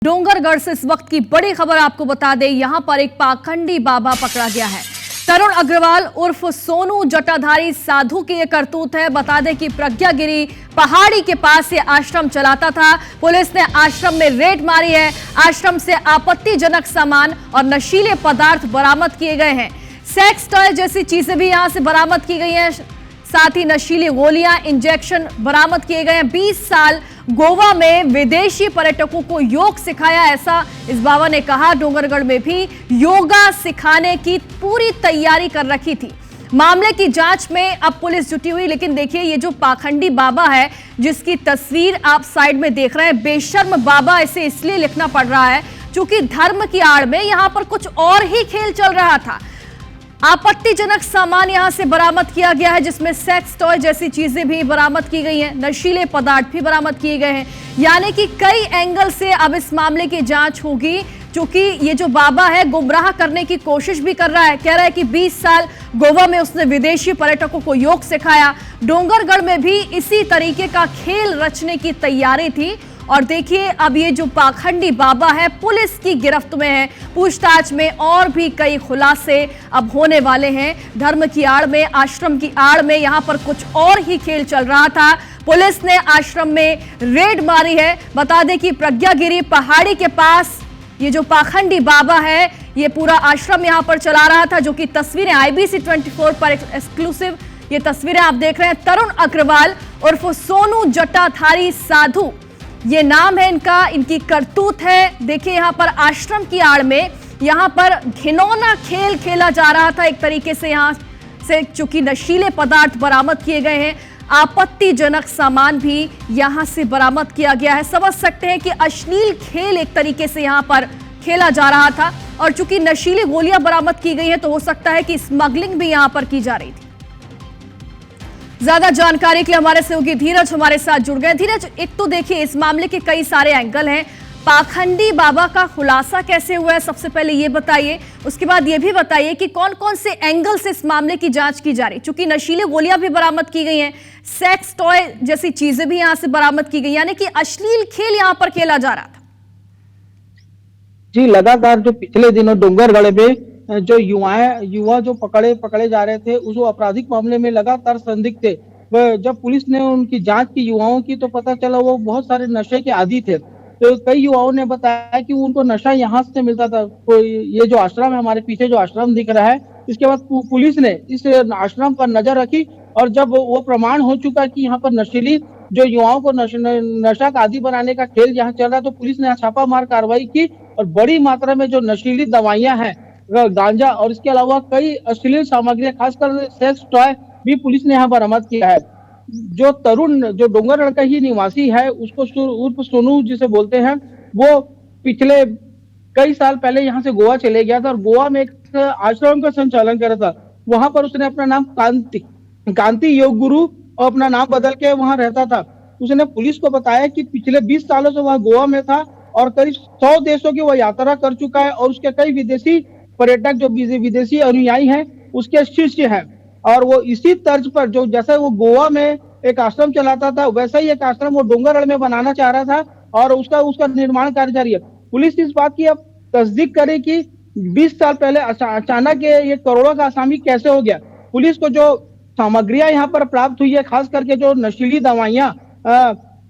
डोंगरगढ़ से इस वक्त की बड़ी खबर आपको बता दें, यहां पर एक पाखंडी बाबा पकड़ा गया है। तरुण अग्रवाल उर्फ सोनू जटाधारी साधु की यह करतूत है। बता दें कि प्रज्ञागिरी पहाड़ी के पास ये आश्रम चलाता था। पुलिस ने आश्रम में रेड मारी है। आश्रम से आपत्तिजनक सामान और नशीले पदार्थ बरामद किए गए हैं। सेक्स टॉय जैसी चीजें भी यहां से बरामद की गई हैं। साथ ही नशीली गोलियां, इंजेक्शन बरामद किए गए हैं। 20 साल गोवा में विदेशी पर्यटकों को योग सिखाया, ऐसा इस बाबा ने कहा। डोंगरगढ़ में भी योगा सिखाने की पूरी तैयारी कर रखी थी। मामले की जांच में अब पुलिस जुटी हुई। लेकिन देखिए, ये जो पाखंडी बाबा है जिसकी तस्वीर आप साइड में देख रहे हैं, बेशर्म बाबा इसे इसलिए लिखना पड़ रहा है क्योंकि धर्म की आड़ में यहां पर कुछ और ही खेल चल रहा था। आपत्तिजनक सामान यहां से बरामद किया गया है, जिसमें सेक्स टॉय जैसी चीजें भी बरामद की गई हैं, नशीले पदार्थ भी बरामद किए गए हैं। यानी कि कई एंगल से अब इस मामले की जांच होगी, क्योंकि ये जो बाबा है गुमराह करने की कोशिश भी कर रहा है। कह रहा है कि 20 साल गोवा में उसने विदेशी पर्यटकों को योग सिखाया। डोंगरगढ़ में भी इसी तरीके का खेल रचने की तैयारी थी। और देखिए, अब ये जो पाखंडी बाबा है पुलिस की गिरफ्त में है। पूछताछ में और भी कई खुलासे अब होने वाले हैं। धर्म की आड़ में, आश्रम की आड़ में यहां पर कुछ और ही खेल चल रहा था। पुलिस ने आश्रम में रेड मारी है। बता दें कि प्रज्ञागिरी पहाड़ी के पास ये जो पाखंडी बाबा है, ये पूरा आश्रम यहां पर चला रहा था, जो कि तस्वीरें IBC 24 पर एक्सक्लूसिव ये तस्वीरें आप देख रहे हैं। तरुण अग्रवाल उर्फ सोनू जटाधारी साधु ये नाम है इनका, इनकी करतूत है। देखिए, यहां पर आश्रम की आड़ में यहां पर घिनौना खेल खेला जा रहा था एक तरीके से। यहां से चूंकि नशीले पदार्थ बरामद किए गए हैं, आपत्तिजनक सामान भी यहां से बरामद किया गया है। समझ सकते हैं कि अश्लील खेल एक तरीके से यहां पर खेला जा रहा था। और चूंकि नशीली गोलियां बरामद की गई हैं, तो हो सकता है कि स्मगलिंग भी यहां पर की जा रही थी। ज्यादा जानकारी के लिए हमारे सहयोगी धीरज हमारे साथ जुड़ गए। धीरज, एक तो देखिए, इस मामले के कई सारे एंगल हैं। पाखंडी बाबा का खुलासा कैसे हुआ है, सबसे पहले ये बताइए। उसके बाद ये भी बताइए कि कौन कौन से एंगल से इस मामले की जांच की जा रही है, क्योंकि नशीली गोलियां भी बरामद की गई हैं, सेक्स टॉय जैसी चीजें भी यहां से बरामद की गई, यानी कि अश्लील खेल यहां पर खेला जा रहा था। जी, लगातार जो पिछले दिनों डोंगरगढ़ में जो युवा जो पकड़े जा रहे थे, उस आपराधिक मामले में लगातार संदिग्ध थे। जब पुलिस ने उनकी जांच की युवाओं की, तो पता चला वो बहुत सारे नशे के आदी थे। तो कई युवाओं ने बताया कि उनको नशा यहाँ से मिलता था। कोई ये जो आश्रम है, हमारे पीछे जो आश्रम दिख रहा है, इसके बाद पुलिस ने इस आश्रम पर नजर रखी। और जब वो प्रमाण हो चुका कि यहाँ पर नशीली जो युवाओं को नशा का आदी बनाने का खेल यहाँ चल रहा है, तो पुलिस ने छापामार कार्रवाई की और बड़ी मात्रा में जो नशीली दवाइयां हैं, गांजा और इसके अलावा कई अश्लील सामग्रियां, खासकर सेक्स टॉय भी पुलिस ने यहाँ बरामद किया है। जो तरुण, जो डोंगरगढ़ का ही निवासी है, उसको उर्फ सोनू जिसे बोलते हैं, वो पिछले कई साल पहले यहाँ से गोवा चले गया था और गोवा में एक आश्रम का संचालन कर रहा था। वहां पर उसने अपना नाम कांति योग गुरु और अपना नाम बदल के वहां रहता था। उसने पुलिस को बताया कि पिछले 20 सालों से वह गोवा में था और करीब 100 देशों की वह यात्रा कर चुका है और उसके कई विदेशी पर्यटक, जो विदेशी अनुयायी हैं, उसके शिष्य हैं। और वो इसी तर्ज पर, जो जैसे वो गोवा में एक आश्रम चलाता था, वैसा ही एक आश्रम वो डोंगरगढ़ में बनाना चाह रहा था और उसका निर्माण कार्य जारी है। पुलिस इस बात की अब तस्दीक करे कि 20 साल पहले अचानक ये करोड़ों का असामी कैसे हो गया। पुलिस को जो सामग्रियां यहाँ पर प्राप्त हुई है, खास करके जो नशीली दवाइयां,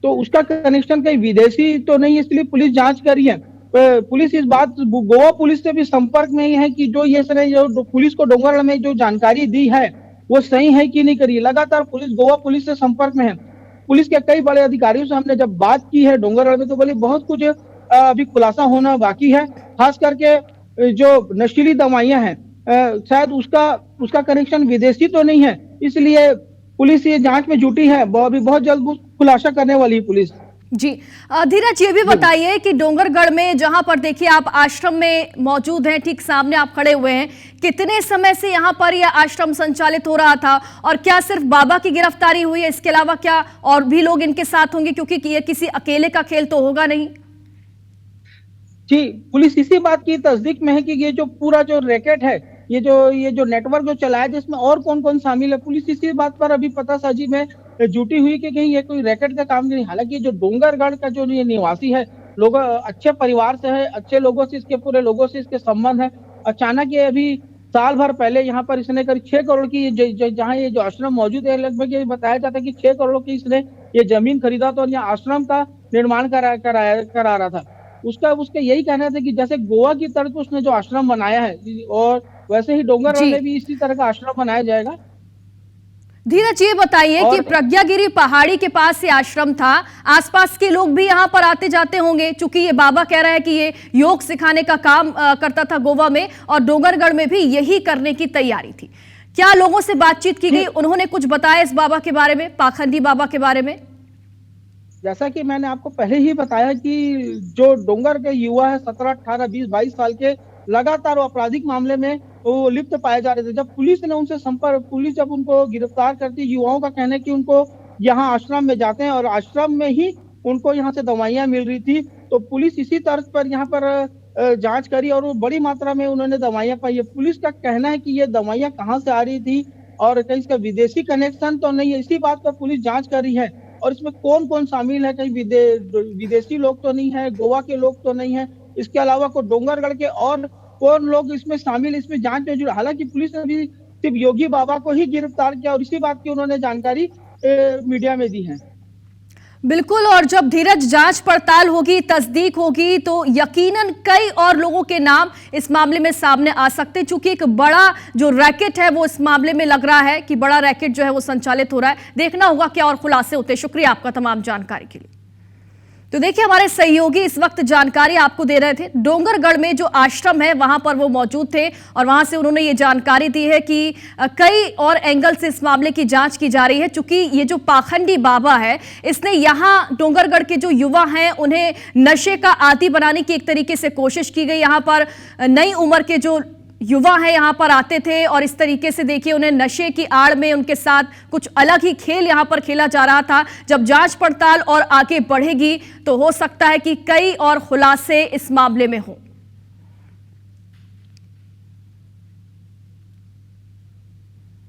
तो उसका कनेक्शन कहीं विदेशी तो नहीं, इसलिए पुलिस जांच कर रही है। पुलिस इस बात, गोवा पुलिस से भी संपर्क में ही है कि जो पुलिस को डोंगरगढ़ में जो जानकारी दी है वो सही है कि नहीं करी। लगातार पुलिस गोवा पुलिस से संपर्क में है। पुलिस के कई बड़े अधिकारियों से हमने जब बात की है डोंगरगढ़ में, तो बोले बहुत कुछ अभी खुलासा होना बाकी है। खास करके जो नशीली दवाइयां हैं, शायद उसका कनेक्शन विदेशी तो नहीं है, इसलिए पुलिस ये जांच में जुटी है। अभी बहुत जल्द खुलासा करने वाली है पुलिस। जी धीरज, ये भी बताइए कि डोंगरगढ़ में जहां पर देखिए आप आश्रम में मौजूद हैं, ठीक सामने आप खड़े हुए हैं, कितने समय से यहां पर यह आश्रम संचालित हो रहा था और क्या सिर्फ बाबा की गिरफ्तारी हुई है, इसके अलावा क्या और भी लोग इनके साथ होंगे, क्योंकि ये किसी अकेले का खेल तो होगा नहीं? जी, पुलिस इसी बात की तस्दीक में है कि ये जो पूरा जो रैकेट है, ये जो नेटवर्क जो चलाया, जिसमें और कौन कौन शामिल है, पुलिस इसी बात पर अभी पतासाजी में जुटी हुई कि कहीं ये कोई रैकेट का काम नहीं। हालांकि जो डोंगरगढ़ का जो ये निवासी है, लोग अच्छे परिवार से है, अच्छे लोगों से, इसके पूरे लोगों से इसके संबंध है। अचानक ये अभी साल भर पहले यहाँ पर इसने करीब 6 करोड़ की जहाँ ये जो आश्रम मौजूद है, लगभग ये बताया जाता है कि 6 करोड़ की इसने ये जमीन खरीदा था और यहाँ आश्रम का निर्माण करा रहा था। उसका यही कहना था कि जैसे गोवा की तरफ उसने जो आश्रम बनाया है और वैसे ही डोंगरगढ़ जी में भी इसी तरह का आश्रम बनाया जाएगा। धीरज, ये बताइए कि प्रज्ञागिरी पहाड़ी के पास ये आश्रम था, आसपास के लोग भी यहाँ पर आते जाते होंगे, क्योंकि ये बाबा कह रहा है कि ये योग सिखाने का काम करता था गोवा में और डोंगरगढ़ में भी यही करने की तैयारी थी। क्या लोगों से बातचीत की गई? उन्होंने कुछ बताया इस बाबा के बारे में, पाखंडी बाबा के बारे में? जैसा कि मैंने आपको पहले ही बताया कि जो डोंगर के युवा है 17, 18, 20, 22 साल के, लगातार वो आपराधिक मामले में वो लिप्त पाए जा रहे थे। जब पुलिस ने उनसे पुलिस जब उनको गिरफ्तार करती, युवाओं का कहना है कि उनको यहाँ आश्रम में जाते हैं और आश्रम में ही उनको यहाँ से दवाइयाँ मिल रही थी, तो पुलिस इसी तर्ज पर यहाँ पर जांच करी और वो बड़ी मात्रा में उन्होंने दवाइयाँ पाई है। पुलिस का कहना है कि ये दवाइयाँ कहाँ से आ रही थी और कहीं इसका विदेशी कनेक्शन तो नहीं है, इसी बात पर पुलिस जांच कर रही है। और इसमें कौन कौन शामिल है, कहीं विदेशी लोग तो नहीं है, गोवा के लोग तो नहीं है, इसके अलावा को डोंगरगढ़ के और कौन लोग इसमें शामिल, इसमें जांच में जुड़े। हालांकि पुलिस ने भी सिर्फ योगी बाबा को ही गिरफ्तार किया और इसी बात की उन्होंने जानकारी मीडिया में दी है। बिल्कुल, और जब धीरज जांच पड़ताल होगी, तस्दीक होगी, तो यकीनन कई और लोगों के नाम इस मामले में सामने आ सकते हैं, क्योंकि एक बड़ा जो रैकेट है वो इस मामले में लग रहा है कि बड़ा रैकेट जो है वो संचालित हो रहा है। देखना होगा क्या और खुलासे होते हैं। शुक्रिया आपका तमाम जानकारी के लिए। तो देखिए, हमारे सहयोगी इस वक्त जानकारी आपको दे रहे थे। डोंगरगढ़ में जो आश्रम है वहां पर वो मौजूद थे और वहां से उन्होंने ये जानकारी दी है कि कई और एंगल से इस मामले की जांच की जा रही है, चूंकि ये जो पाखंडी बाबा है इसने यहाँ डोंगरगढ़ के जो युवा हैं उन्हें नशे का आदी बनाने की एक तरीके से कोशिश की गई। यहाँ पर नई उम्र के जो युवा हैं यहाँ पर आते थे और इस तरीके से देखिए उन्हें नशे की आड़ में उनके साथ कुछ अलग ही खेल यहाँ पर खेला जा रहा था। जब जांच पड़ताल और आगे बढ़ेगी तो हो सकता है कि कई और खुलासे इस मामले में हों।